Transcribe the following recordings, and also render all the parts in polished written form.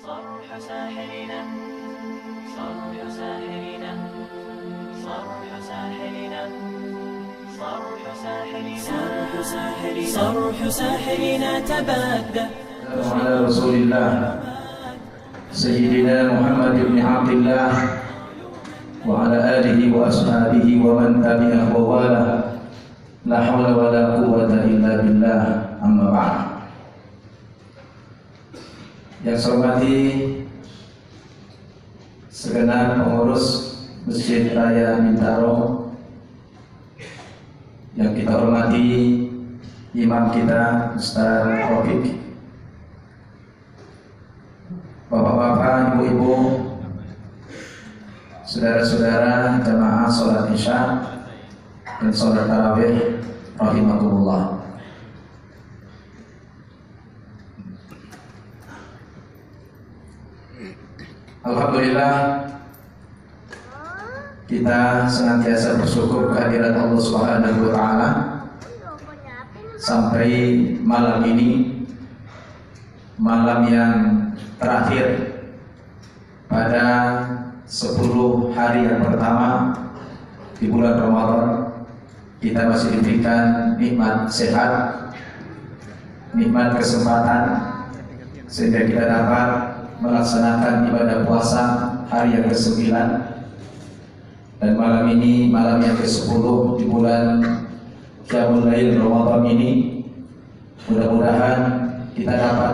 صرح ساحرنا صرح ساحرنا صرح ساحرنا صرح ساحرنا صرح ساحرنا صرح ساحرنا تبادى على رسول الله سيدنا محمد بن عبد الله وعلى آله وأصحابه ومن تبعه ووالاه لا حول ولا قوة إلا بالله أما بعد. Yang saya hormati segenap pengurus Masjid Raya Bintaro, yang kita hormati imam kita Ustaz Taufik, bapak-bapak, ibu-ibu, saudara-saudara jamaah sholat isya dan sholat tarawih rahimakumullah. Alhamdulillah, kita senantiasa bersyukur kehadirat Allah Subhanahu wa Ta'ala sampai malam ini, malam yang terakhir pada 10 hari yang pertama di bulan Ramadan. Kita masih diberikan nikmat sehat, nikmat kesempatan, sehingga kita dapat melaksanakan ibadah puasa hari yang ke-9, dan malam ini malam yang ke-10 di bulan Qiyamul Lail Ramadan ini. Mudah-mudahan kita dapat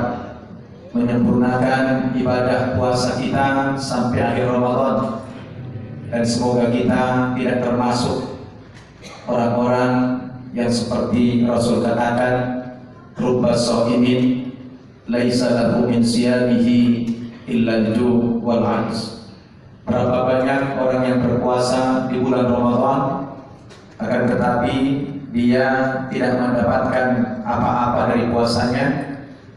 menyempurnakan ibadah puasa kita sampai akhir Ramadan, dan semoga kita tidak termasuk orang-orang yang seperti Rasul katakan, rubba shaimin laisa lahu min siyamihi illa al-ju' wal 'ajz. Berapa banyak orang yang berpuasa di bulan Ramadan, akan tetapi dia tidak mendapatkan apa-apa dari puasanya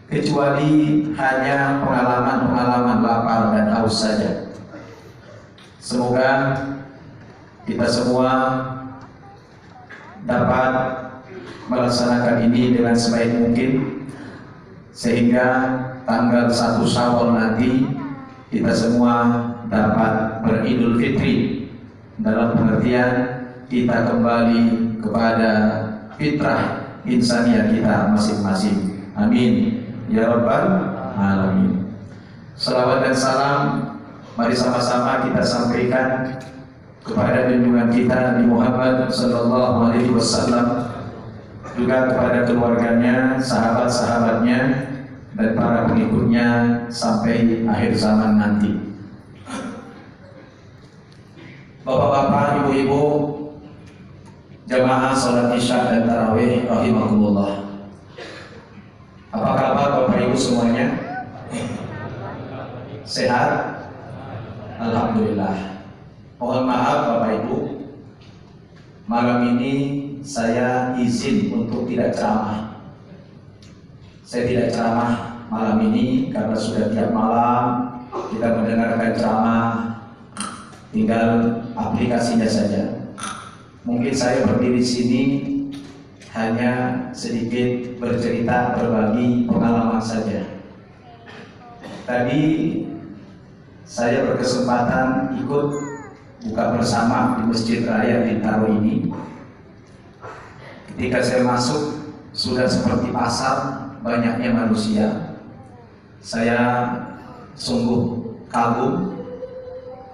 kecuali hanya pengalaman-pengalaman lapar dan haus saja. Semoga kita semua dapat melaksanakan ini dengan sebaik mungkin, sehingga tanggal 1 Syawal nanti kita semua dapat beridul fitri, dalam pengertian kita kembali kepada fitrah insaniah kita masing-masing. Amin ya rabbal alamin. Salawat dan salam mari sama-sama kita sampaikan kepada junjungan kita Nabi Muhammad sallallahu alaihi wasallam, juga kepada keluarganya, sahabat-sahabatnya, dan para pengikutnya sampai akhir zaman nanti. Bapak-bapak, ibu-ibu, jamaah sholat isya dan tarawih rahimakumullah. Apa kabar Bapak Ibu semuanya? Sehat? Alhamdulillah. Mohon maaf Bapak Ibu, malam ini saya izin untuk tidak ceramah. Saya tidak ceramah malam ini karena sudah tiap malam kita mendengarkan ceramah, tinggal aplikasinya saja. Mungkin saya berdiri di sini hanya sedikit bercerita, berbagi pengalaman saja. Tadi saya berkesempatan ikut buka bersama di Masjid Raya Bintaro ini. Ketika saya masuk, sudah seperti pasar, banyaknya manusia. Saya sungguh kagum,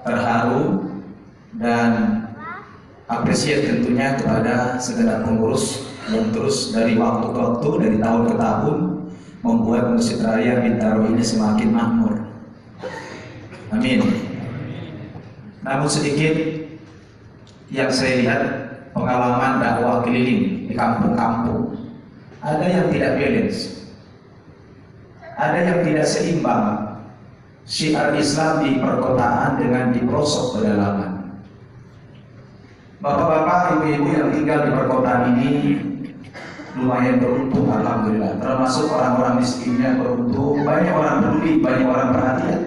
terharu, dan apresiasi tentunya kepada segenap pengurus yang terus dari waktu ke waktu, dari tahun ke tahun membuat Masjid Raya Bintaro ini semakin makmur. Amin. Namun sedikit yang saya lihat pengalaman dakwah keliling di kampung-kampung, ada yang tidak balance, ada yang tidak seimbang syiar Islam di perkotaan dengan di pelosok pedalaman. Bapak-bapak, ibu-ibu yang tinggal di perkotaan ini lumayan beruntung, alhamdulillah. Termasuk orang-orang miskinnya beruntung, banyak orang peduli, banyak orang perhatian.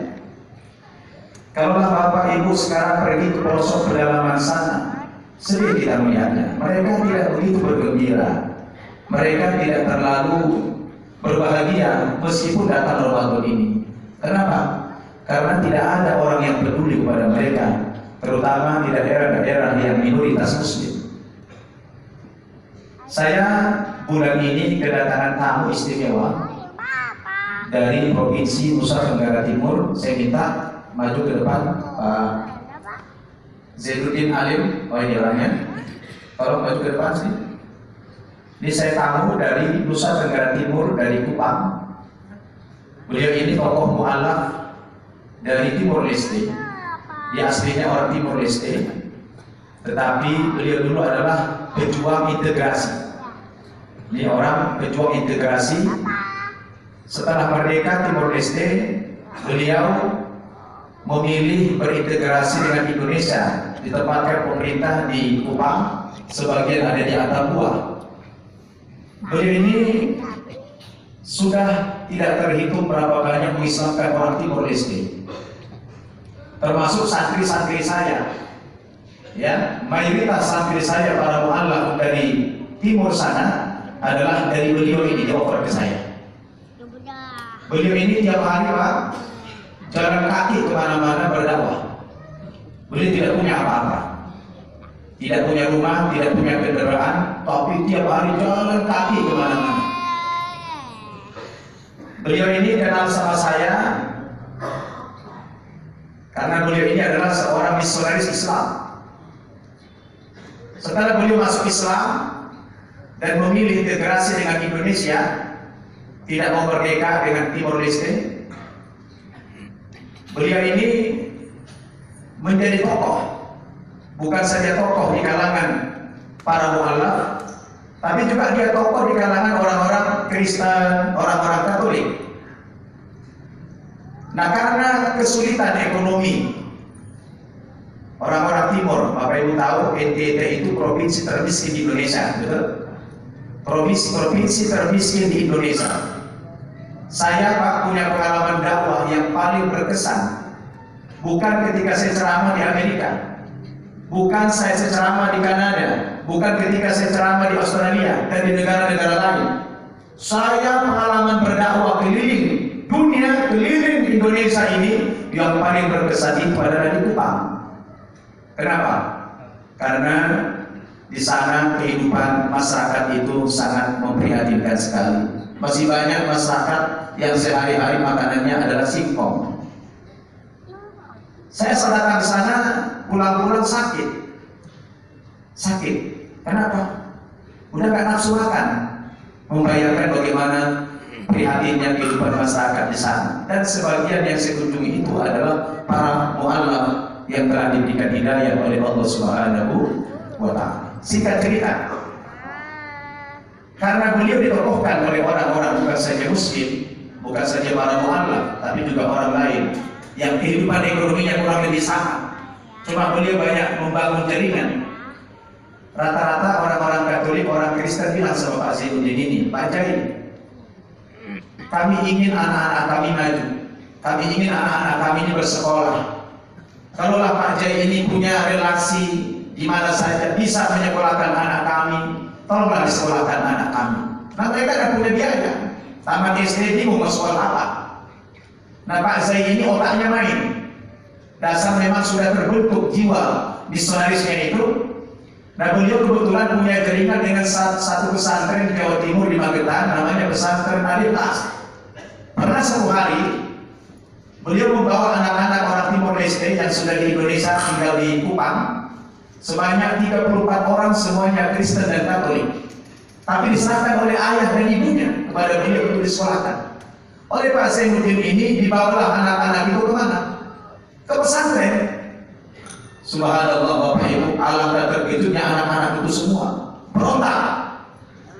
Kalau Bapak Ibu sekarang pergi ke pelosok pedalaman sana, sedih kita melihatnya. Mereka tidak begitu bergembira, mereka tidak terlalu berbahagia meskipun datang Ramadan ini. Kenapa? Karena tidak ada orang yang peduli kepada mereka, terutama di daerah-daerah yang minoritas Muslim. Saya bulan ini kedatangan tamu istimewa dari Provinsi Nusa Tenggara Timur. Saya minta maju ke depan Pak Zainuddin Alim, ini orangnya. Tolong maju ke depan sih. Ini saya tamu dari Nusa Tenggara Timur, dari Kupang. Beliau ini tokoh mu'alaf dari Timor Leste. Dia aslinya orang Timor Leste, tetapi beliau dulu adalah pejuang integrasi. Ini orang pejuang integrasi. Setelah merdeka Timor Leste, beliau memilih berintegrasi dengan Indonesia. Ditempatkan pemerintah di Kupang, sebagian ada di Atambua. Beliau ini sudah tidak terhitung berapa banyak mengislamkan orang Timor Leste, termasuk santri-santri saya. Ya, mayoritas santri saya para mu'alaf dari timur sana adalah dari beliau ini, dioper ke saya. Beliau ini tiap hari Pak jalan kaki kemana-mana berdakwah. Beliau tidak punya apa-apa, tidak punya rumah, tidak punya kendaraan, tapi tiap hari jalan kaki kemana-mana. Beliau ini kenal sama saya karena beliau ini adalah seorang misionaris Islam. Setelah beliau masuk Islam dan memilih integrasi dengan Indonesia, tidak mau merdeka dengan Timor Leste, beliau ini menjadi tokoh. Bukan saja tokoh di kalangan para mu'alaf, tapi juga dia tokoh di kalangan orang-orang Kristen, orang-orang Katolik. Nah, karena kesulitan ekonomi orang-orang Timur, Bapak Ibu tahu NTT itu provinsi termiskin di Indonesia, betul? Provinsi termiskin di Indonesia. Saya Pak punya pengalaman dakwah yang paling berkesan, bukan ketika saya ceramah di Amerika, bukan saya ceramah di Kanada, bukan ketika saya ceramah di Australia dan di negara-negara lain. Saya pengalaman berdakwah keliling dunia, keliling Indonesia ini, yang paling berkesan itu adalah di Kupang. Kenapa? Karena di sana kehidupan masyarakat itu sangat memprihatinkan sekali. Masih banyak masyarakat yang sehari-hari makanannya adalah singkong. Saya datang ke sana, pulang-pulang sakit. Kenapa? Udah gak nafsu makan. Membayangkan bagaimana prihatinnya kehidupan masyarakat di sana. Dan sebagian yang saya kunjungi itu adalah para mu'alaf yang telah diberikan hidayah oleh Allah Subhanahu wa Ta'ala. Singkat cerita, karena beliau ditokohkan oleh orang-orang bukan saja Muslim, bukan saja para mu'alaf, tapi juga orang lain yang kehidupan ekonominya kurang lebih sama, cuma beliau banyak membangun jaringan. Rata-rata orang-orang Katolik, orang Kristen bilang sama Pak Zainuddin ini, Pak Jai, kami ingin anak-anak kami maju, kami ingin anak-anak kami ini bersekolah. Kalaulah Pak Jai ini punya relasi di mana saja bisa menyekolahkan anak kami, tolonglah disekolahkan anak kami. Nah, mereka tidak punya biaya. Tamat SD bingung mau sekolah apa. Nah, Pak Zai ini otaknya main. Dasar memang sudah terbentuk jiwa misionarisnya itu. Nah, beliau kebetulan punya jaringan dengan satu pesantren di Jawa Timur di Magetan, namanya pesantren Alitas. Pernah satu hari beliau membawa anak-anak orang Timor Leste yang sudah di Indonesia tinggal di Kupang. Sebanyak 34 orang, semuanya Kristen dan Katolik. Tapi diserahkan oleh ayah dan ibunya kepada beliau untuk disekolahkan. Oleh Pak Zainuddin ini dibawalah anak-anak itu kemana? Ke pesantren. Subhanallah Bapak Ibu, alangkah terkejutnya anak-anak itu semua berontak.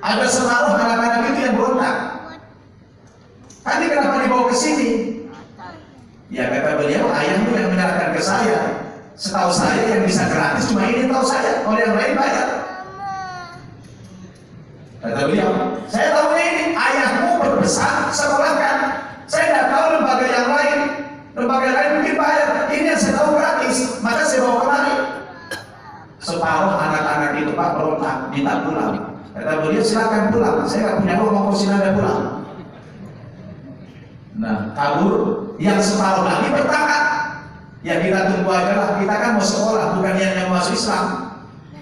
Ada separuh anak-anak itu yang berontak. Tadi kenapa dibawa ke sini? Ya kata beliau, ayahmu yang menyerahkan ke saya. Setahu saya yang bisa gratis cuma ini, tahu saya, kalau yang lain bayar. Kata beliau, saya tahunya ini, ayahmu berpesan, sekolahkan. Saya tidak tahu lembaga yang lain mungkin bayar. Ini yang saya tahu gratis, maka saya bawa kemari. Separuh anak-anak itu Pak berontak, minta pulang. Kata beliau, silakan pulang, saya nggak punya uang, mau sini Anda pulang. Nah, kabur yang separuh lagi bertahan. Ya kita tunggu aja lah, kita kan mau sekolah, bukan yang masuk Islam.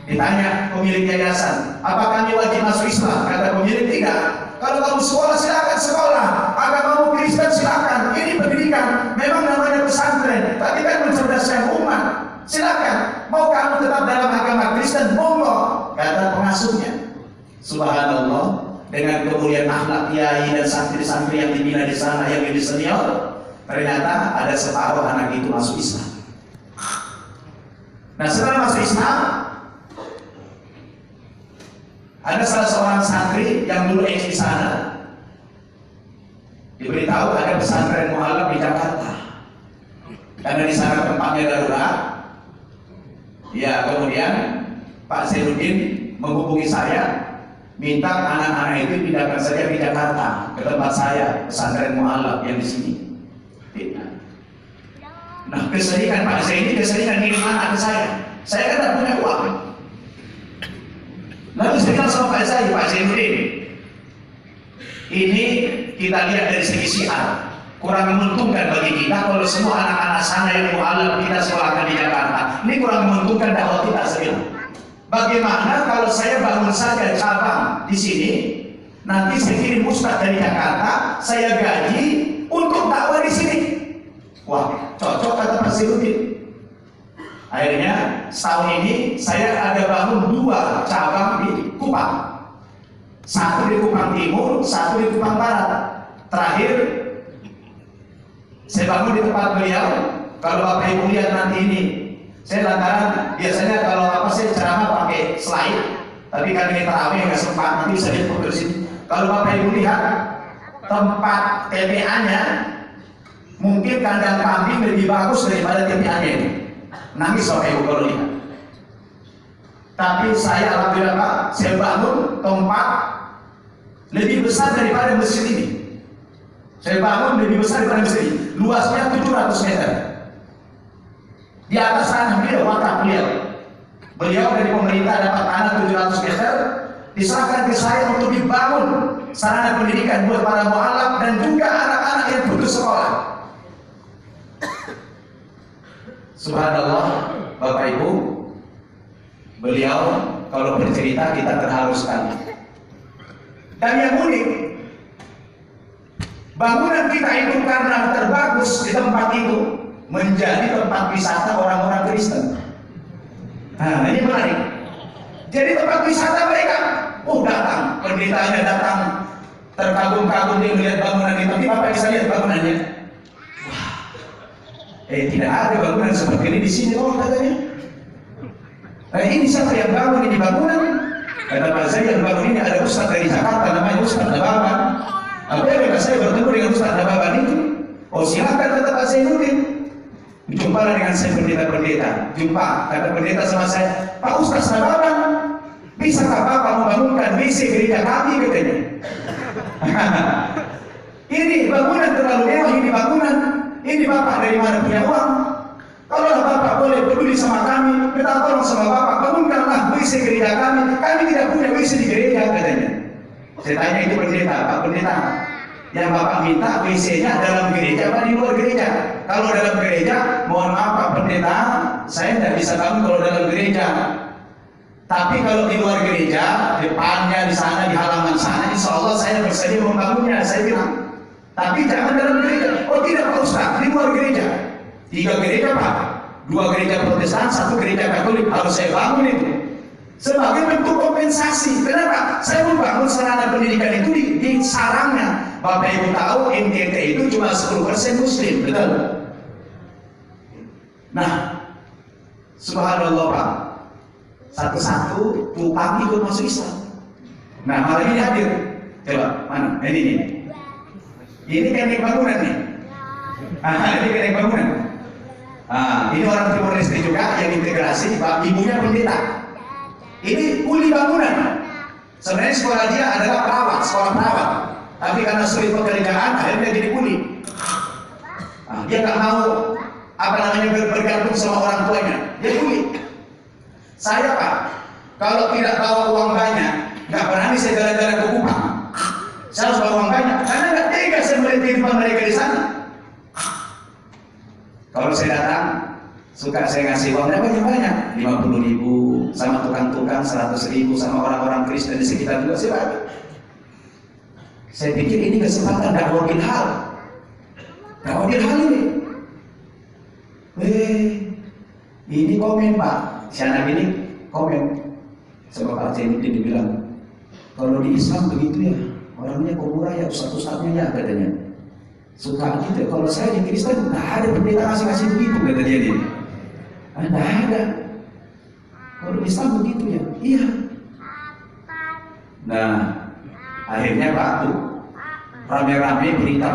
Ditanya pemilik yayasan, apa kami wajib masuk Islam? Kata pemilik, tidak. Kalau kamu sekolah silakan sekolah, agamamu Kristen silakan. Ini pendidikan, memang namanya pesantren, tapi kan mencerdaskan umat. Silakan. Mau kamu tetap dalam agama Kristen, monggo. Kata pengasuhnya. Subhanallah, dengan kemuliaan akhlak kiai dan santri-santri yang dibina di sana yang lebih senior, ternyata ada separuh anak itu masuk Islam. Nah, setelah masuk Islam, ada salah seorang santri yang dulu di sana, diberitahu ada pesantren mualaf di Jakarta. Karena di sana tempatnya darurat. Ya, kemudian Pak Zainuddin menghubungi saya, minta anak-anak itu pindahkan saja di Jakarta ke tempat saya, pesantren mualaf yang di sini. Nah, keseringan Pak Zaini, keseringan kirim anak ke saya. Saya kan tidak punya uang. Lalu saya bilang sama Pak Zaini, Pak Zainuddin, ini kita lihat dari segi syiar, kurang menguntungkan bagi kita kalau semua anak-anak sana yang mualaf kita sekolahkan di Jakarta. Ini kurang menguntungkan dakwah kita sekarang. Bagaimana kalau saya bangun saja cabang di sini, nanti saya kirim ustaz dari Jakarta, saya gaji untuk dakwah di sini. Wah, cocok kata Pak Zainuddin. Akhirnya setahun ini saya ada bangun 2 cabang di Kupang. Satu di Kupang Timur, satu di Kupang Barat. Terakhir saya bangun di tempat beliau. Kalau Bapak Ibu lihat nanti ini, saya lantaran biasanya kalau saya ceramah pakai slide, tapi kan ini tarawih nggak sempat, nanti bisa lihat foto di sini. Kalau Bapak Ibu lihat tempat TPA-nya, mungkin kandang kambing lebih bagus daripada TPA-nya ini. Nangis Bapak Ibu kalau lihat. Tapi saya alhamdulillah Pak, saya bangun tempat lebih besar daripada masjid ini. Saya bangun lebih besar daripada masjid ini. Luasnya 700 meter. Di atas sana beliau, wakaf beliau. Beliau dari pemerintah dapat tanah 700 meter, diserahkan ke saya untuk dibangun sarana pendidikan buat para mualaf dan juga anak-anak yang putus sekolah. Subhanallah, Bapak Ibu, beliau kalau bercerita kita terharu sekali. Dan yang unik, bangunan kita itu karena terbagus di tempat itu menjadi tempat wisata orang-orang Kristen. Nah, ini menarik. Jadi tempat wisata mereka, datang, pendetanya datang, terkagum-kagum dia melihat bangunan itu. Tapi Bapak bisa lihat bangunannya. Tidak ada bangunan seperti ini di sini, katanya. Nah, ini siapa yang bangun ini bangunan? Kata Pak Zaini, yang bangun ini ada ustaz dari Jakarta, namanya Ustaz Nababan. Apa yang saya bertemu dengan Ustaz Nababan itu? Silakan, kata Pak Zainuddin. Jumpa dengan saya pendeta-pendeta. Jumpa, kata pendeta sama saya, Pak Ustaz Nababan, bisakah Bapak membangunkan WC gereja kami, katanya. Ini bangunan terlalu mewah, ini bangunan. Ini Bapak dari mana punya uang? Kalau Bapak boleh peduli sama kami, minta tolong sama Bapak, bangunkanlah WC gereja kami. Kami tidak punya WC di gereja, katanya. Saya tanya itu pendeta, Pak pendeta, yang Bapak minta WC-nya dalam gereja apa di luar gereja? Kalau dalam gereja, mohon maaf Pak pendeta, saya tidak bisa bangun kalau dalam gereja. Tapi kalau di luar gereja, depannya di sana, di halaman sana, insya Allah saya bersedia membangunnya. Saya bilang, tapi jangan dalam gereja. Tidak Pak Ustaz, di luar gereja. 3 gereja Pak, 2 gereja Protestan, 1 gereja Katolik. Harus saya bangun itu sebagai bentuk kompensasi. Kenapa? Saya membangun sarana pendidikan itu di sarangnya. Bapak Ibu tahu NTT itu cuma 10% Muslim, betul? Nah, subhanallah Pak, satu-satu Kupang ikut masuk Islam. Nah, malam ini hadir. Coba, mana? Ini. Ini kenek bangunan nih. Ini kenek bangunan. Ini orang Timor Leste juga yang integrasi, ibunya pendeta. Ini kuli bangunan. Sebenarnya sekolah dia adalah perawat, sekolah perawat. Tapi karena sulit pekerjaan, akhirnya jadi kuli. Dia nggak mau bergantung sama orang tuanya. Dia kuli. Saya Pak, kalau tidak bawa uang banyak, nggak berani saya jalan-jalan ke Kupang. Saya harus bawa uang banyak, karena nggak tega saya melihat kehidupan mereka di sana. Kalau saya datang, suka saya ngasih uangnya banyak-banyak, 50.000 sama tukang-tukang, 100.000 sama orang-orang Kristen di sekitar juga saya bagi. Saya pikir ini kesempatan dakwah Bilhal. Dakwah Bilhal ini. Ini komen Pak, si anak ini komen sama Pak Zainuddin dibilang, kalau di Islam begitu ya, orangnya pemurah ya, ustaz-ustaznya ya katanya. Suka gitu. Kalau saya di Kristen, nggak ada pendeta ngasih begitu kata dia ini. Nggak ada. Kalau di Islam begitu ya, iya. Nah, akhirnya Pak tuh rame-rame berita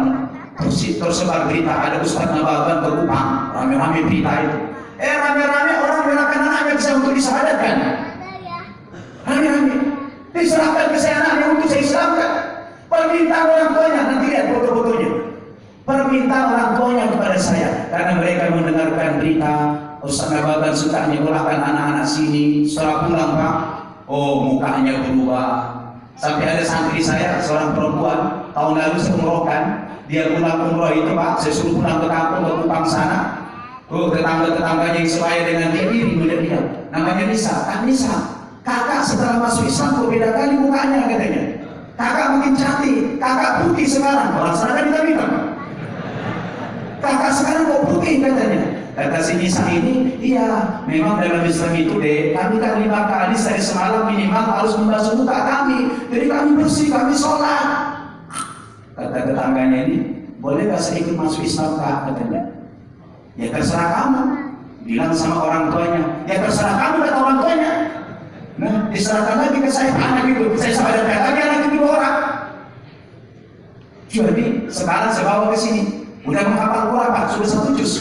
tersebar berita ada Ustaz Nababan berupang, rame-rame berita itu. Rame-rame orang menyerahkan anaknya bisa untuk disahadatkan. Rame-rame diserahkan ke saya anaknya untuk saya islamkan. Permintaan orang tuanya, nanti lihat foto-fotonya. Permintaan orang tuanya kepada saya karena mereka mendengarkan berita Ustaz Nababan suka menyekolahkan anak-anak sini. Setelah pulang Pak, mukanya berubah. Sampai ada santri saya, seorang perempuan, tahun lalu saya umrohkan. Dia pulang umroh itu Pak, saya suruh pulang ke kampung, ke Kupang sana. Tetangga-tetangganya yang sebaya dengan dia, dia namanya Nisa. Nisa, kakak setelah masuk Islam kok beda kali mukanya katanya. Kakak makin cantik, kakak putih sekarang. Orang sana kan kita kakak sekarang kok putih katanya. Kata si Nisa ini, iya memang dalam Islam itu deh, kami kan 5 kali sehari semalam minimal harus membasuh muka kami. Jadi kami bersih, kami sholat. Kata tetangganya ini, boleh gak saya ikut masuk Islam Kak katanya. Ya terserah kamu. Bilang sama orang tuanya, ya terserah kamu kata orang tuanya. Nah, diserahkan lagi ke saya anak itu, saya sahadatkan lagi anak itu 2 orang. Jadi sekarang saya bawa ke sini, udah menghafal Quran Pak, sudah 1 juz.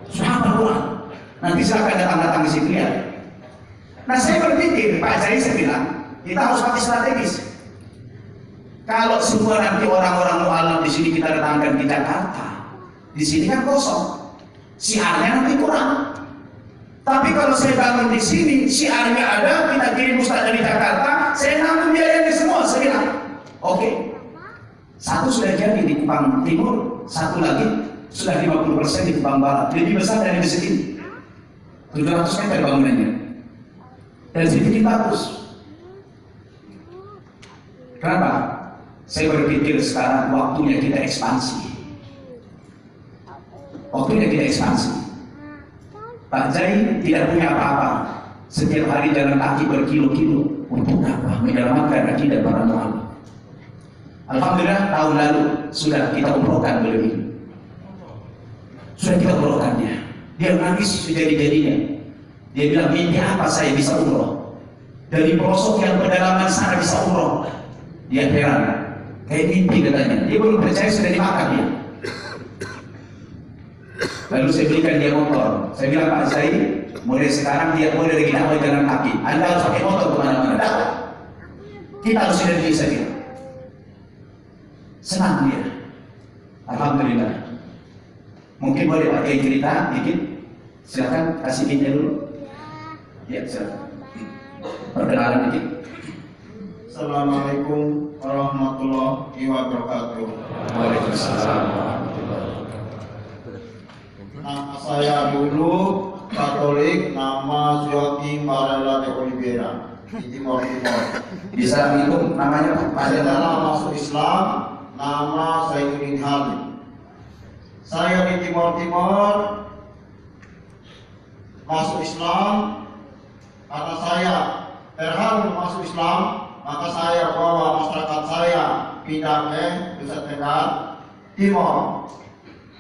Sudah hafal Quran. Nanti silakan datang ke situ ya. Nah saya berpikir, Pak Zai saya bilang, kita harus pakai strategis. Kalau semua nanti orang-orang mu'alaf di sini kita datangkan di Jakarta, di sini kan kosong, siarnya nanti kurang. Tapi kalau saya bangun di sini, siarnya ada, kita kirim ustaz dari Jakarta, saya nanggung biayanya semua. Saya bilang, oke. 1 sudah jadi di Kupang Timur, 1 lagi sudah 50% di Kupang Barat, lebih besar dari masjid ini, 700 meter bangunannya, dan sedikit bagus. Kenapa? Saya berpikir sekarang waktunya kita ekspansi. Waktunya kita ekspansi. Pak Zai tidak punya apa-apa. Setiap hari jalan kaki berkilo-kilo untuk apa? Menyelamatkan akidah para mu'alaf. Alhamdulillah tahun lalu sudah kita umrohkan beliau ini. Sudah kita umrohkannya. Dia nangis sejadi-jadinya. Dia bilang, mimpi apa saya bisa umroh? Dari pelosok yang pedalaman sana bisa umroh. Dia heran. Kayak mimpi katanya. Dia belum percaya sudah dimakan dia. Lalu saya belikan dia motor. Saya bilang, Pak Zai, mulai sekarang dia boleh lagi dakwah jalan kaki. Anda harus pakai motor kemana-mana. Dakwah. Kita harus sinergi saja. Senang dia. Alhamdulillah. Mungkin boleh Pak Kiai cerita dikit. Silakan kasih linknya dulu. Ya, silakan. Perkenalan dikit. Assalamualaikum warahmatullahi wabarakatuh. Waalaikumsalam. Nama saya dulu Katolik, nama Joaquim Varela de Oliveira di Timor Timor. Bisa menghitung namanya Pak? Setelah masuk Islam, nama Zainuddin Halid. Saya di Timor Timor masuk Islam karena saya terharu masuk Islam, maka saya bawa masyarakat saya pindah ke Nusa Tenggara Timor.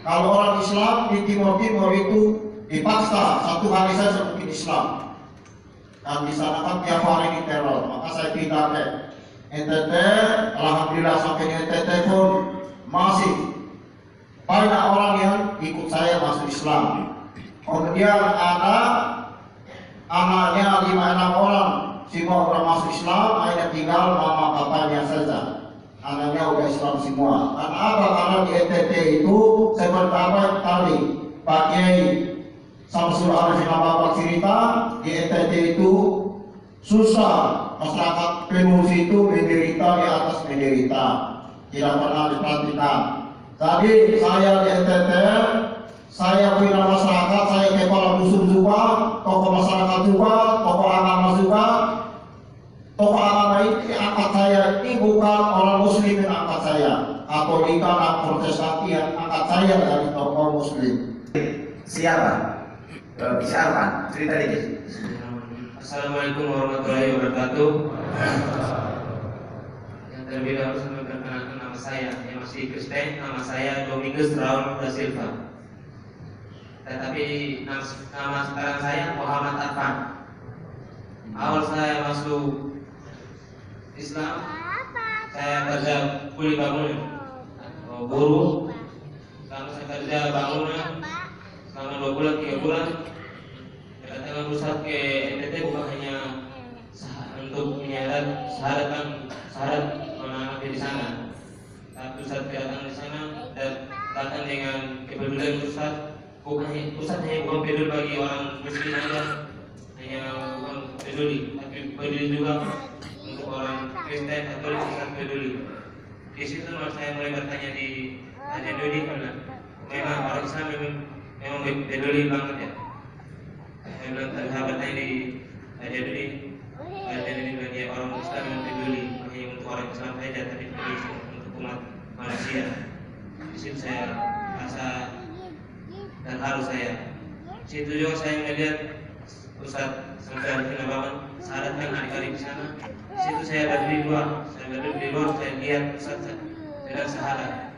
Kalau orang Islam di Timor Timor itu dipaksa 1 hari saja mungkin Islam, dan di sana kan tiap hari diteror, maka saya pindah ke NTT. Alhamdulillah sampai di NTT pun masih banyak orang yang ikut saya masuk Islam. Kemudian ada anaknya 5-6 orang, semua orang masuk Islam, hanya tinggal mama papanya saja. Anaknya udah Islam semua. Karena apa? Karena di NTT itu seperti apa tadi Pak Kiai Samsul Arifin Bapak cerita, di NTT itu susah, masyarakat pengungsi itu menderita di atas menderita, tidak pernah diperhatikan. Jadi saya di NTT saya dari tokoh muslim. Siapa? Siapa? Cerita dikit. Assalamualaikum warahmatullahi wabarakatuh. Yang terlebih dahulu saya memperkenalkan nama saya yang masih Kristen, nama saya Domingus Raul da Silva. Tetapi nama sekarang saya Muhammad Arfan. Awal saya masuk Islam, saya kerja kuli bangunan, buruh. Selama saya kerja bangunan selama 2 bulan 3 bulan, kedatangan Ustaz ke NTT bukan hanya untuk syahadat menanamkan di sana, tapi Ustaz datang di sana dan datang dengan kepedulian Ustaz. Ustaz hanya bukan peduli bagi orang muslim saja, hanya bukan peduli, tapi peduli juga untuk orang Kristen atau Ustaz peduli. Di situ saya mulai bertanya di Raja Dodi, karena memang orang Islam memang peduli banget ya. Saya bilang sahabatnya di Raja Dodi bagi orang Islam yang peduli, hanya untuk orang Islam saja, tapi peduli untuk umat manusia. Di situ saya rasa dan harus saya. Situ juga saya melihat Ustaz sampai di bangun syahadatkan adik-adik di sana. Situ saya berdiri di luar, saya lihat Ustaz sedang syahadat.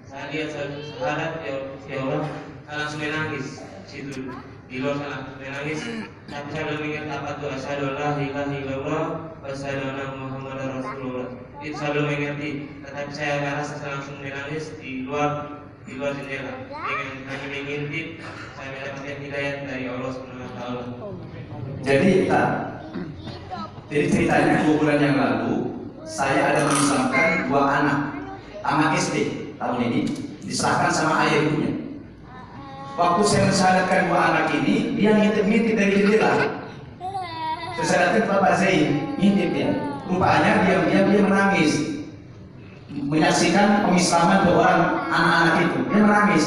Saya lihat syahadat, ya Allah, saya langsung menangis. Situ di luar saya langsung menangis. Tapi saya belum ingat apa itu asyhadu an la ilaha illallah wa asyhadu anna Muhammadar Rasulullah. Itu saya belum mengerti. Tetapi saya rasa saya langsung menangis di luar jendela dengan hanya mengintip saya mendapatkan hidayah dari Allah Subhanahu wa taala. Jadi ceritanya 2 bulan yang lalu saya ada mengislamkan 2 anak SD tahun ini, disahkan sama ayah ibunya. Waktu saya mensyahadatkan 2 anak ini, dia ngintip-ngintip dari jendela. Saya datang Bapak Zain, ngintip dia. Rupanya diam-diam dia menangis menyaksikan pengislaman 2 orang anak-anak itu. Dia menangis,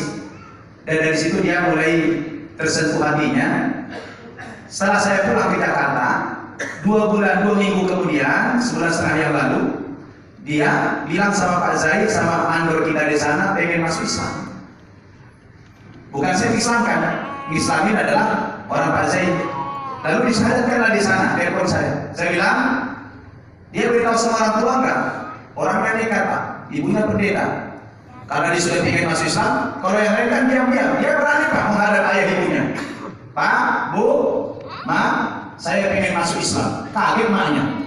dan dari situ dia mulai tersentuh hatinya. Setelah saya pulang ke Jakarta, 2 minggu kemudian, 1,5 bulan yang lalu, dia bilang sama Pak Zaid, sama mandor kita di sana, pengen masuk Islam. Bukan saya Islamkan, Islamin adalah orang Pak Zaid. Lalu disyahadatkanlah di sana, telepon saya. Saya bilang, dia beritahu sama orang tua enggak? Orangnya nekat Pak, ibunya pendeta. Karena dia sudah ingin masuk Islam, kalau yang lain kan diam-diam, dia berani Pak menghadap ayah ibunya. Pak, Bu, Ma, saya pengen masuk Islam. Kaget maknya.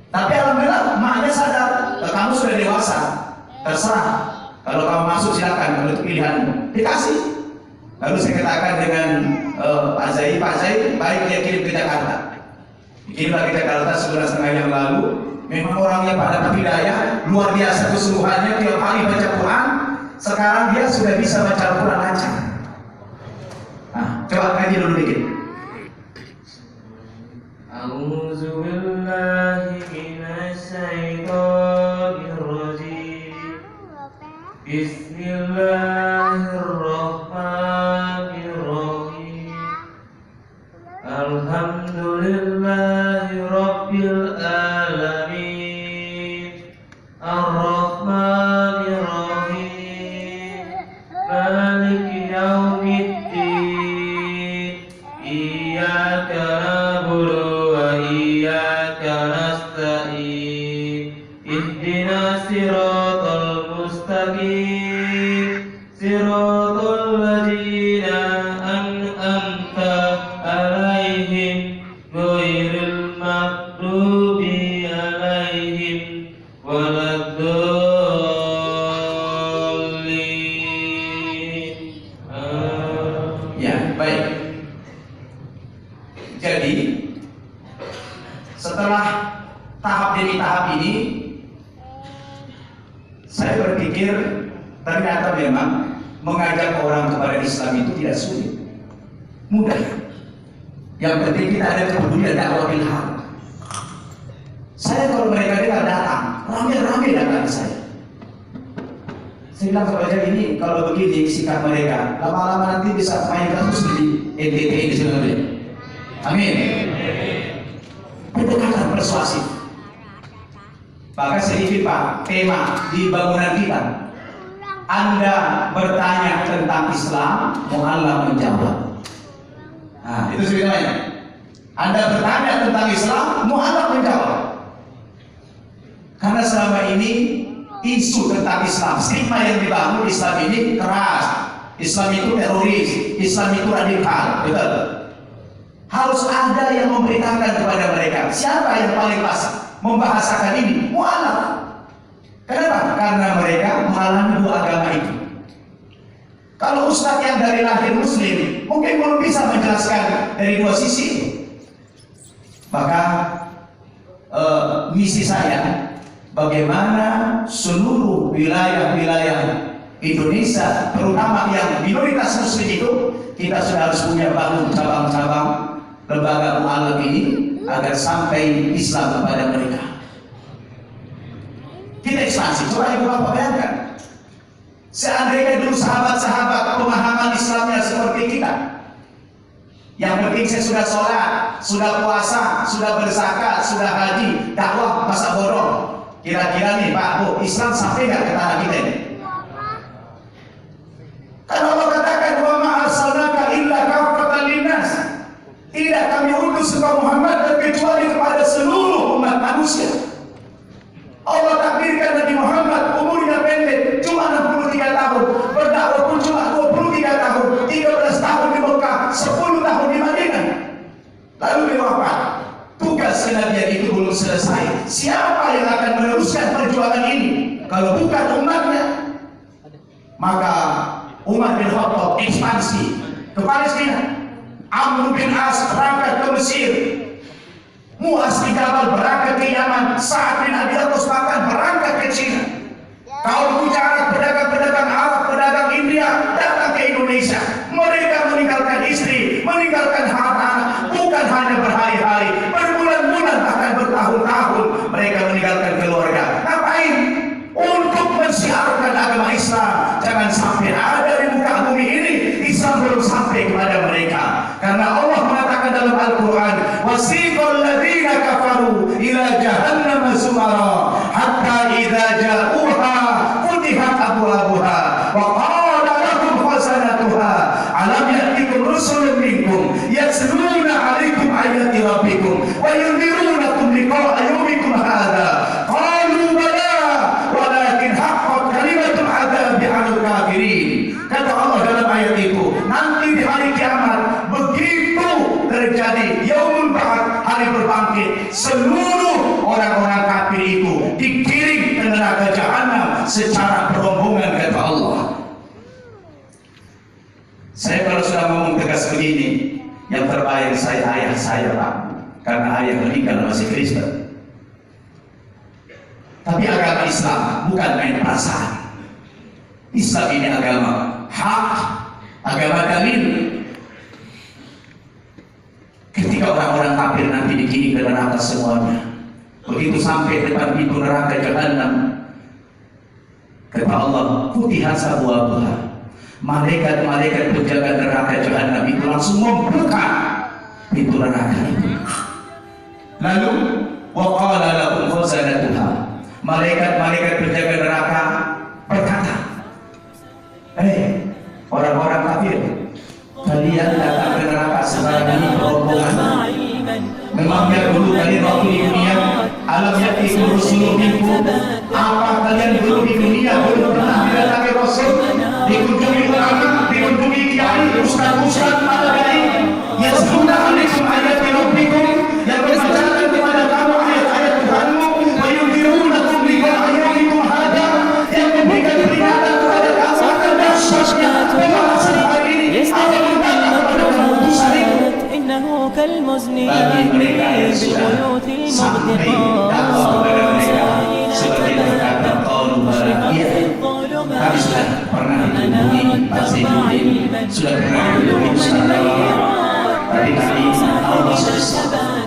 Tapi alhamdulillah maknya sadar, kamu sudah dewasa, terserah. Kalau kamu masuk silakan, kalau itu pilihanmu. Dikasih. Lalu saya katakan dengan Pak Zaid, baik dia kirim ke Jakarta. Kirimlah ke Jakarta 1,5 bulan yang lalu. Memang orangnya Pak dapat hidayah, luar biasa kesungguhannya, tiap hari baca Quran. Sekarang dia sudah bisa baca Quran lancar. Nah, coba kaji dulu dikit. A'udzu billahi minasy syaithanir rajim. Bismillahirrahmanirrahim. Alhamdulillahi rabbil alamin. Ar-Rahmanir Rahim. Maliki yaumiddin. Iyyaka na'budu wa iyyaka nasta'in. Ihdinas siratal mustaqim. Siratal ladzina an'amta 'alaihim ghairil maghdubi 'alaihim waladdallin. Ya, baik. Jadi setelah tahap demi tahap ini, saya berpikir ternyata memang mengajak orang kepada Islam itu tidak sulit, mudah. Yang penting kita ada kepedulian dakwah bil haq. Saya kalau mereka dengar datang, rame-rame datang ke saya. Saya bilang kepada ini, kalau begini sikap mereka, lama-lama nanti bisa main kasus di NTT ini sebenarnya. Amin. Pendekatan persuasif. Bahkan sedikit Pak, tema di bangunan kita. Anda bertanya tentang Islam, mu'allaf menjawab. Nah, itu sebenarnya. Anda bertanya tentang Islam, mu'allaf menjawab. Karena selama ini isu tentang Islam, stigma yang dibangun Islam ini keras. Islam itu teroris, Islam itu radikal, betul. Harus ada yang memberitakan kepada mereka siapa yang paling pas membahasakan ini, mu'allaf. Kenapa? Karena mereka mengalami dua agama itu. Kalau ustadz yang dari lahir muslim mungkin belum bisa menjelaskan dari dua sisi itu. Maka misi saya bagaimana seluruh wilayah-wilayah Indonesia, terutama yang minoritas muslim itu, kita sudah harus punya bangun cabang-cabang lembaga mu'allaf ini agar sampai Islam kepada mereka. Kita ekspansi, coba ibu bapak bayangkan. Seandainya dulu sahabat-sahabat pemahaman Islamnya seperti kita, yang penting saya sudah sholat, sudah puasa, sudah berzakat, sudah haji, dakwah, masa bodoh. Kira-kira nih Pak Bu, Islam sampai nggak ke tanah kita ini? Karena Allah katakan wa ma arsalnaka illa kafatan linnas. Tidak kami utus engkau Muhammad kecuali kepada seluruh umat manusia. Allah takdirkan Nabi Muhammad umurnya pendek, cuma 63 tahun, berdakwah pun cuma 23 tahun, 13 tahun di Mekah, 10 tahun di Madinah. Lalu dia wafat. Tugas kenabian itu belum selesai. Siapa yang akan meneruskan perjuangan ini kalau bukan umatnya? Maka Umar bin Khattab ekspansi ke Palestina, Amr bin As berangkat ke Mesir, Mu'az bin Jabal berangkat ke Yaman, Sa'ad bin Abi Waqqas bahkan berangkat ke Cina. Kaum Gujarat, pedagang-pedagang Arab, pedagang India datang ke Indonesia. Mereka meninggalkan istri, meninggalkan harta, bukan hanya berhari-hari, berbulan-bulan, bahkan bertahun-tahun mereka meninggalkan keluarga. Ngapain? Untuk mensiarkan agama Islam. Jangan sampai ada di muka bumi ini Islam belum sampai kepada mereka. Karena Allah mengatakan dalam Al-Quran, wasiqal ladzina kafaru ila jahannam zumara hatta idza ja'uha futihat abwabuha wa qala lahum khazanatuha alam ya'tikum rusulun minkum yatluna 'alaikum ayati rabbikum wa yunzirunakum liqa'a yawmikum hadza qalu bala walakin haqqat kalimatul 'adzabi 'alal kafirin. Kata Allah dalam ayat itu, nanti di hari kiamat begitu terjadi yaumul ba'ats, hari berbangkit, seluruh orang-orang kafir itu dikirim ke neraka jahanam secara berombongan, kata Allah. Saya kalau sudah ngomong tegas begini, yang terbayang saya ayah saya Pak, karena ayah meninggal masih Kristen. Tapi agama Islam bukan main perasaan. Islam ini agama hak, agama dalil. Ketika orang-orang kafir nanti dikirim ke neraka semuanya, begitu sampai depan pintu neraka jahanam, kata Allah, futihat abwabuha, malaikat-malaikat penjaga neraka jahanam itu langsung membuka pintu neraka itu. Lalu wa qala lahum khazanatuha, malaikat-malaikat penjaga neraka berkata, orang-orang kafir, kalian datang ke neraka sekarang ini berombongan. Memangnya dulu kalian waktu di dunia, alam ya'tikum rusulun minkum, apa kalian dulu di dunia belum pernah didatangi Rasul, dikunjungi ulama, dikunjungi kiai, ustaz-ustaz, malaikat yasluna 'alaikum ayati rabbikum, yang membacakan kepada kamu ayat-ayat Tuhanmu, wa yunzirunakum liqa'a yawmikum hadza, yang memberikan peringatan kepada kamu akan dahsyatnya pembahasan hari ini. Apa berkata kepada kamu utusan itu? Bagi mereka yang sudah sampai dakwah kepada mereka sebagai berkata qalu barakiyah, kami sudah pernah dihubungi Pak Zainuddin, sudah pernah dihubungi Ustaz Dawa, tapi kami Allah susah.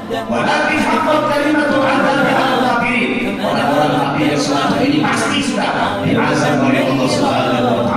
Walakin haqqat kalimatul 'adzabi 'alal kafirin, orang-orang kafir yang selama ini pasti sudah diazab oleh Allah Subhanahu wa taala.